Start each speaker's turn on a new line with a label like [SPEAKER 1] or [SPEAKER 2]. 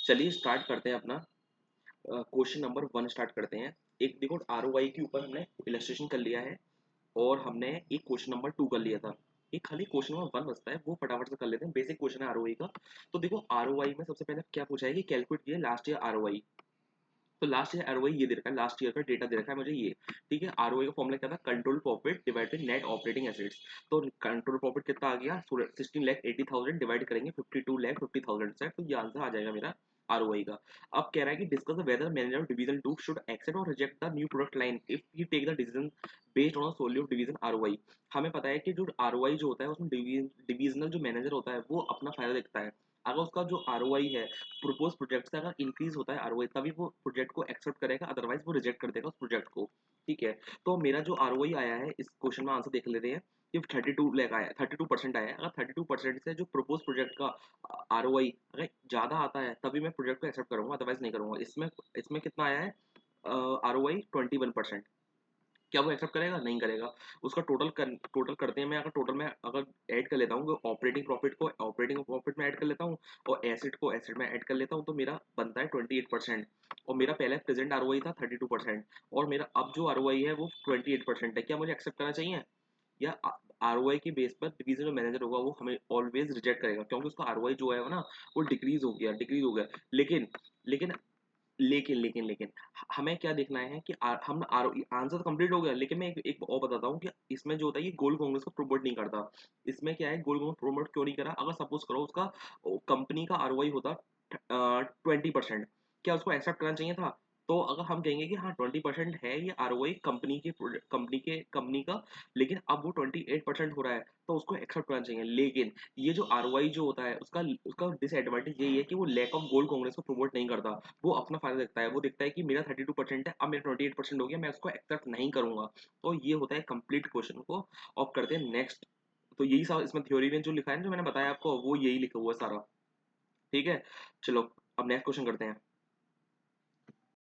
[SPEAKER 1] चलिए स्टार्ट करते हैं अपना क्वेश्चन नंबर 1 स्टार्ट करते हैं। एक देखो आरओआई के ऊपर हमने इलस्ट्रेशन कर लिया है और हमने एक क्वेश्चन नंबर 2 कर लिया था। एक खाली क्वेश्चन नंबर 1 बचता है, वो फटाफट से कर लेते हैं। बेसिक क्वेश्चन है आरओआई का। तो देखो आरओआई में सबसे पहले क्या पूछा है कि कैलकुलेट कीजिए लास्ट ईयर आरओआई। तो लास्ट ईयर आरओआई ये दे रखा है, लास्ट ईयर का डेटा दे रखा है मुझे ये। ठीक है, आरओआई का फॉर्मूला क्या था, control profit divided net operating assets. तो कंट्रोल प्रॉफिट कितना आ गया, 16,80,000 डिवाइड करेंगे 52,50,000 से, तो ये आंसर आ जाएगा मेरा आरओआई का। अब कह रहा है कि discuss whether manager of division 2 should accept और reject the new product line if he take the decision based on solely of division ROI. हमें पता है कि जो आरओआई जो होता है उसमें डिवीजनल जो मैनेजर होता है वो अपना फायदा देखता है। अगर उसका जो आरओआई है प्रपोज प्रोजेक्ट से अगर इंक्रीज होता है आरओआई, तभी वो प्रोजेक्ट को एक्सेप्ट करेगा, अदरवाइज वो रिजेक्ट कर देगा उस प्रोजेक्ट को। ठीक है, तो मेरा जो आरओआई आया है इस क्वेश्चन में आंसर देख लेते हैं कि 32 लैख आया, 32% आया है। अगर 32% से जो प्रपोज प्रोजेक्ट का आरओआई अगर ज्यादा आता है तभी मैं प्रोजेक्ट को एक्सेप्ट करूंगा, अदरवाइज नहीं करूंगा। इसमें इसमें कितना आया है आरओआई 21%। क्या वो एक्सेप्ट करेगा, नहीं करेगा। उसका टोटल करते हैं। मैं अगर टोटल में अगर ऐड कर लेता हूँ ऑपरेटिंग प्रॉफिट को ऑपरेटिंग प्रॉफिट में ऐड कर लेता हूँ और एसेट को एसेट में ऐड कर लेता हूँ, तो मेरा बनता है 28%। और मेरा पहले प्रेजेंट आरओआई था 32% और मेरा अब जो आरओआई है वो 28% है। क्या मुझे एक्सेप्ट करना चाहिए, या आरओआई के बेस पर डिवीजन मैनेजर होगा वो हमें ऑलवेज रिजेक्ट करेगा, क्योंकि उसका आरओआई जो है ना वो डिक्रीज हो गया। लेकिन लेकिन लेकिन हमें क्या देखना है कि हम आंसर तो कंप्लीट हो गया, लेकिन मैं एक और बताता हूँ कि इसमें जो होता है ये गोल कांग्रेस को प्रमोट नहीं करता। इसमें क्या है, गोल कांग्रेस प्रमोट क्यों नहीं करा, अगर सपोज करो उसका कंपनी का आरओआई होता 20%, क्या उसको एक्सेप्ट करना चाहिए था। तो अगर हम कहेंगे कि हाँ 20% है ये आरओआई कंपनी का, लेकिन अब वो 28% हो रहा है, तो उसको एक्सेप्ट करना चाहिए। लेकिन ये जो आरओआई जो होता है उसका उसका डिसएडवांटेज यही है कि वो लैक ऑफ गोल कांग्रेस को प्रमोट नहीं करता। वो अपना फायदा देखता है, वो देखता है कि मेरा 32% है, अब मेरा 28% हो गया, मैं उसको एक्सेप्ट नहीं करूंगा। तो ये होता है कंप्लीट क्वेश्चन को। अब करते हैं नेक्स्ट। तो यही सब इसमें थ्योरी में जो लिखा है ना, जो मैंने बताया आपको, वो यही लिखा हुआ है सारा। ठीक है, चलो अब नेक्स्ट क्वेश्चन करते हैं।